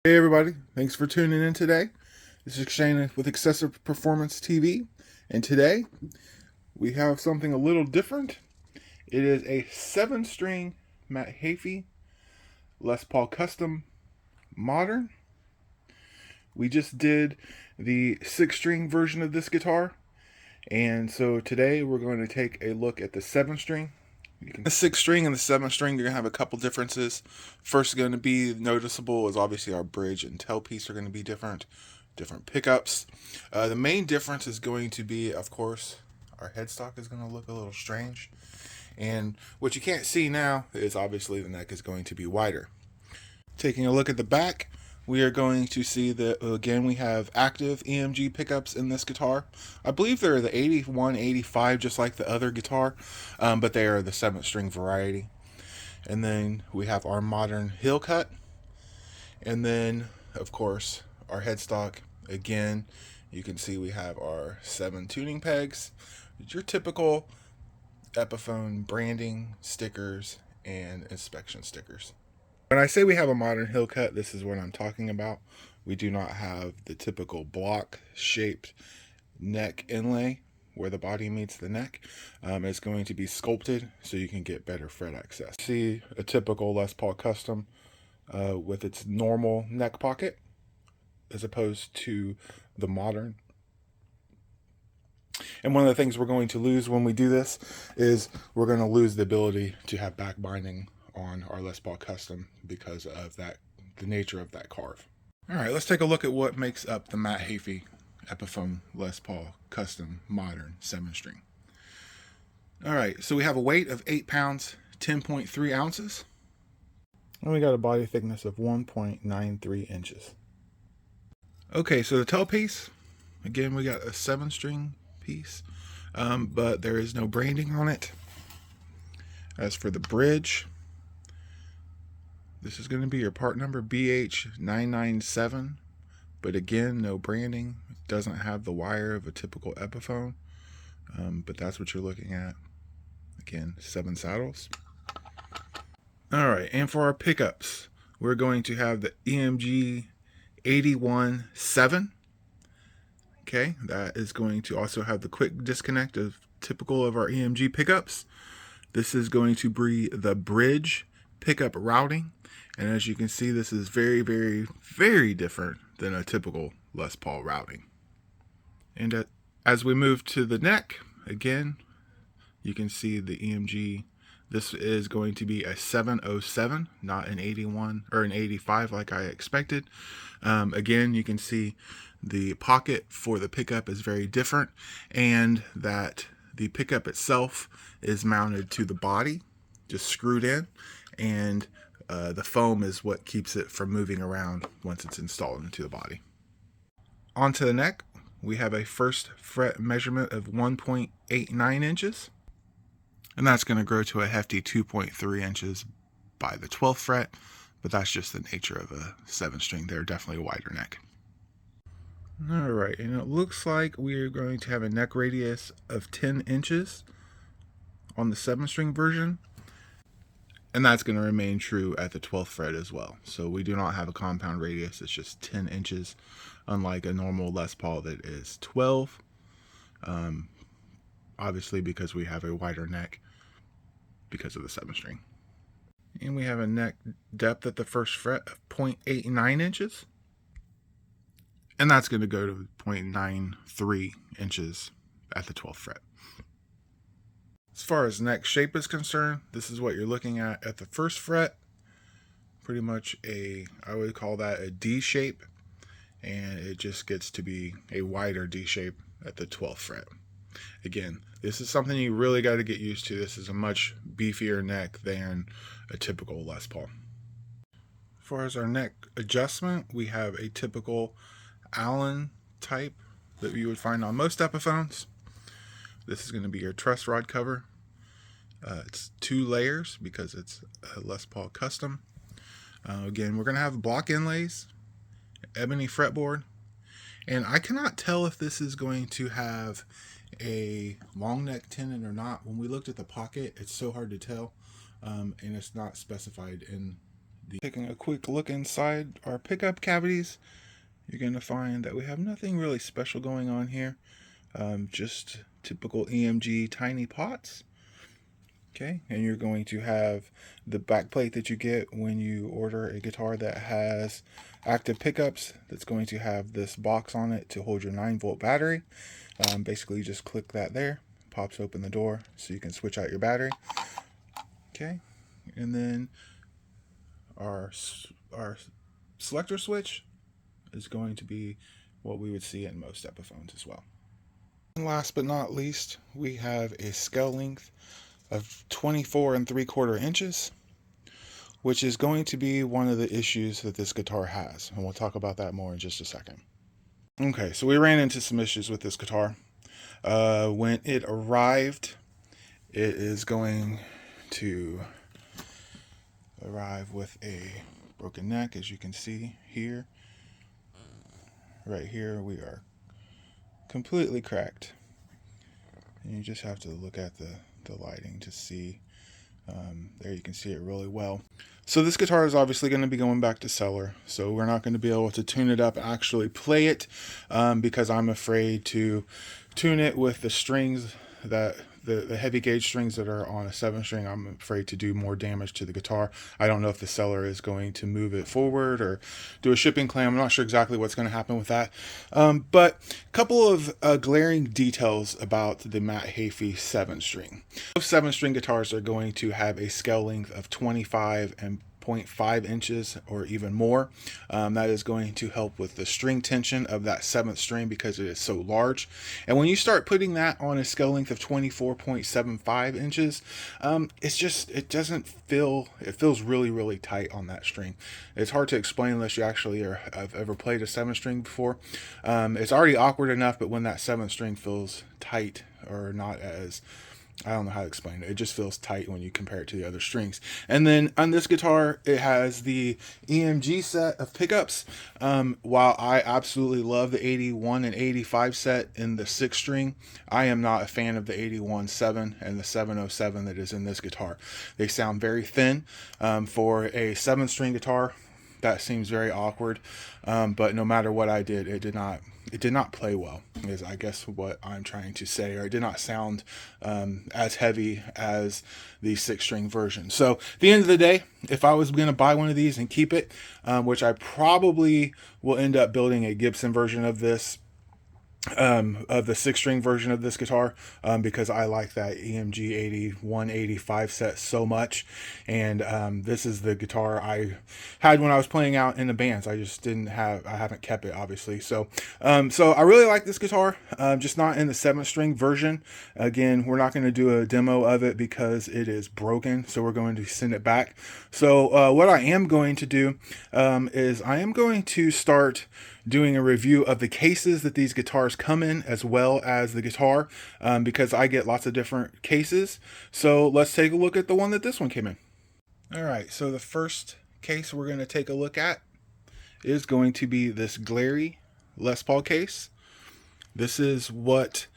Hey everybody, thanks for tuning in today. This is Shane with Excessive Performance TV, and today we have something a little different. It is a 7-string Matt Heafy Les Paul Custom Modern. We just did the 6-string version of this guitar, and so today we're going to take a look at the 7-string. The 6-string and the 7-string, you're going to have a couple differences. First going to be noticeable is obviously our bridge and tailpiece are going to be different pickups. The main difference is going to be, of course, our headstock is going to look a little strange. And what you can't see now is obviously the neck is going to be wider. Taking a look at the back, we are going to see that, again, we have active EMG pickups in this guitar. I believe they're the 81, 85, just like the other guitar, but they are the 7-string variety. And then we have our modern heel cut. And then, of course, our headstock. Again, you can see we have our 7 tuning pegs, your typical Epiphone branding, stickers, and inspection stickers. When I say we have a modern heel cut, this is what I'm talking about. We do not have the typical block-shaped neck inlay where the body meets the neck. It's going to be sculpted so you can get better fret access. See a typical Les Paul Custom with its normal neck pocket as opposed to the modern. And one of the things we're going to lose when we do this is we're going to lose the ability to have back binding on our Les Paul Custom because of that, the nature of that carve. All right, let's take a look at what makes up the Matt Heafy Epiphone Les Paul Custom Modern 7-string. All right, so we have a weight of 8 pounds, 10.3 ounces. And we got a body thickness of 1.93 inches. Okay, so the tailpiece, again, we got a 7-string piece, but there is no branding on it. As for the bridge, this is going to be your part number BH997, but again, no branding. It doesn't have the wire of a typical Epiphone, but that's what you're looking at. Again, 7 saddles. All right, and for our pickups, we're going to have the EMG 81-7. Okay, that is going to also have the quick disconnect of typical of our EMG pickups. This is going to be the bridge pickup routing. And as you can see, this is very, very, very different than a typical Les Paul routing. And as we move to the neck, again, you can see the EMG. This is going to be a 707, not an 81 or an 85 like I expected. Again, you can see the pocket for the pickup is very different, and that the pickup itself is mounted to the body, just screwed in, and the foam is what keeps it from moving around once it's installed into the body. Onto the neck, we have a first fret measurement of 1.89 inches, and that's going to grow to a hefty 2.3 inches by the 12th fret, but that's just the nature of a 7-string. They're definitely a wider neck. All right, and it looks like we're going to have a neck radius of 10 inches on the 7-string version. And that's going to remain true at the 12th fret as well. So we do not have a compound radius. It's just 10 inches, unlike a normal Les Paul that is 12. Obviously because we have a wider neck because of the 7-string. And we have a neck depth at the first fret of 0.89 inches. And that's going to go to 0.93 inches at the 12th fret. As far as neck shape is concerned, this is what you're looking at the first fret. Pretty much I would call that a D shape, and it just gets to be a wider D shape at the 12th fret. Again, this is something you really got to get used to. This is a much beefier neck than a typical Les Paul. As far as our neck adjustment, we have a typical Allen type that you would find on most Epiphones. This is going to be your truss rod cover. It's 2 layers because it's a Les Paul Custom. Again, we're going to have block inlays, ebony fretboard, and I cannot tell if this is going to have a long neck tenon or not. When we looked at the pocket, it's so hard to tell, and it's not specified in Taking a quick look inside our pickup cavities, you're going to find that we have nothing really special going on here. Just typical EMG tiny pots. Okay, and you're going to have the back plate that you get when you order a guitar that has active pickups. That's going to have this box on it to hold your 9-volt battery. Basically, you just click that there, pops open the door so you can switch out your battery. Okay, and then our selector switch is going to be what we would see in most Epiphones as well. And last but not least, we have a scale length of 24 3/4 inches, which is going to be one of the issues that this guitar has, and we'll talk about that more in just a second. Okay, so we ran into some issues with this guitar. When it arrived, it is going to arrive with a broken neck, as you can see here. Right here we are completely cracked, and you just have to look at the lighting to see. There you can see it really well. So this guitar is obviously going to be going back to seller, so we're not going to be able to tune it up and actually play it, because I'm afraid to tune it with the strings that the heavy gauge strings that are on a 7-string. I'm afraid to do more damage to the guitar. I don't know if the seller is going to move it forward or do a shipping claim. I'm not sure exactly what's going to happen with that. But a couple of glaring details about the Matt Heafy 7-string. Most 7-string guitars are going to have a scale length of 25 and 0.5 inches or even more. That is going to help with the string tension of that 7th string because it is so large. And when you start putting that on a scale length of 24.75 inches, it feels really, really tight on that string. It's hard to explain unless you actually have ever played a 7-string before. It's already awkward enough, but when that 7th string feels tight or not as, I don't know how to explain it. It just feels tight when you compare it to the other strings. And then on this guitar, it has the EMG set of pickups. While I absolutely love the 81 and 85 set in the 6th string, I am not a fan of the 81-7 and the 707 that is in this guitar. They sound very thin. For a 7-string guitar, that seems very awkward. But no matter what I did, it did not play well, is I guess what I'm trying to say, or it did not sound as heavy as the 6-string version. So at the end of the day, if I was going to buy one of these and keep it, which I probably will end up building a Gibson version of this, of the 6-string version of this guitar, because I like that EMG 81, 85 set so much. And this is the guitar I had when I was playing out in the bands. I haven't kept it, obviously. So I really like this guitar, just not in the 7-string version. Again, we're not going to do a demo of it because it is broken, so we're going to send it back. So what I am going to do is I am going to start doing a review of the cases that these guitars come in, as well as the guitar, because I get lots of different cases. So let's take a look at the one that this one came in. All right, so the first case we're going to take a look at is going to be this glary Les Paul case. This is what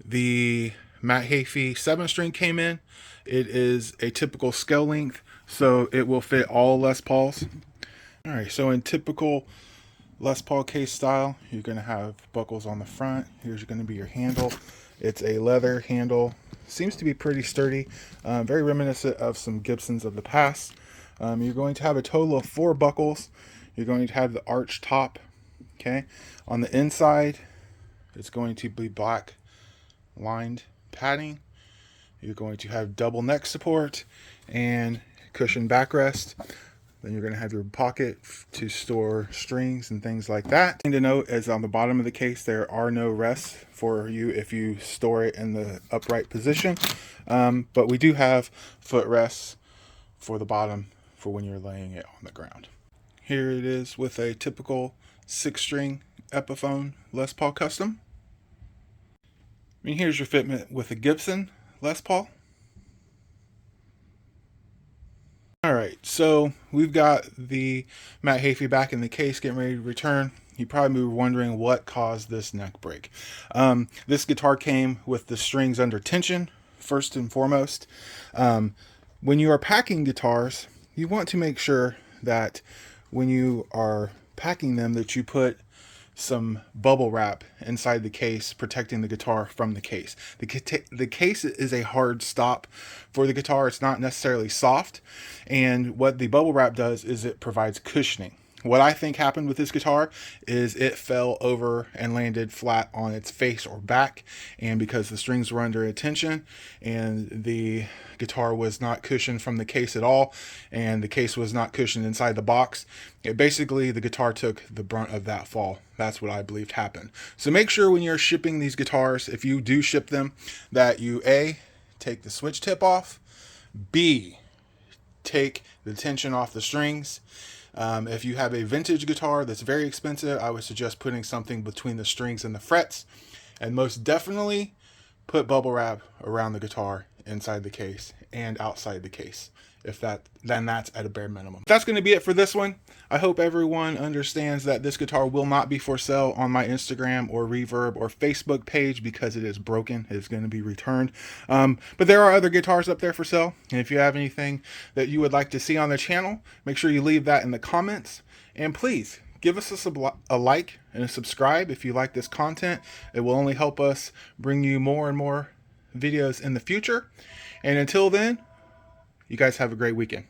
the Matt Heafy 7-string came in. It is a typical scale length, so it will fit all Les Pauls. All right, so in typical Les Paul case style, you're going to have buckles on the front. Here's going to be your handle. It's a leather handle. Seems to be pretty sturdy. Very reminiscent of some Gibsons of the past. You're going to have a total of 4 buckles. You're going to have the arch top. Okay. On the inside, it's going to be black lined padding. You're going to have double neck support and cushion backrest. Then you're going to have your pocket to store strings and things like that. Thing to note is on the bottom of the case, there are no rests for you if you store it in the upright position. But we do have footrests for the bottom for when you're laying it on the ground. Here it is with a typical 6-string Epiphone Les Paul Custom. And here's your fitment with a Gibson Les Paul. Alright, so we've got the Matt Heafy back in the case, getting ready to return. You probably were wondering what caused this neck break. This guitar came with the strings under tension, first and foremost. When you are packing guitars, you want to make sure that when you are packing them, that you put some bubble wrap inside the case, protecting the guitar from the case. The case is a hard stop for the guitar. It's not necessarily soft. And what the bubble wrap does is it provides cushioning. What I think happened with this guitar is it fell over and landed flat on its face or back, and because the strings were under tension and the guitar was not cushioned from the case at all, and the case was not cushioned inside the box, the guitar took the brunt of that fall. That's what I believed happened. So make sure when you're shipping these guitars, if you do ship them, that you A, take the switch tip off, B, take the tension off the strings. If you have a vintage guitar that's very expensive, I would suggest putting something between the strings and the frets, and most definitely put bubble wrap around the guitar inside the case and outside the case. Then that's at a bare minimum. That's going to be it for this one. I hope everyone understands that this guitar will not be for sale on my Instagram or Reverb or Facebook page because it is broken. It's going to be returned. But there are other guitars up there for sale. And if you have anything that you would like to see on the channel, make sure you leave that in the comments. And please give us a like and a subscribe if you like this content. It will only help us bring you more and more videos in the future. And until then, you guys have a great weekend.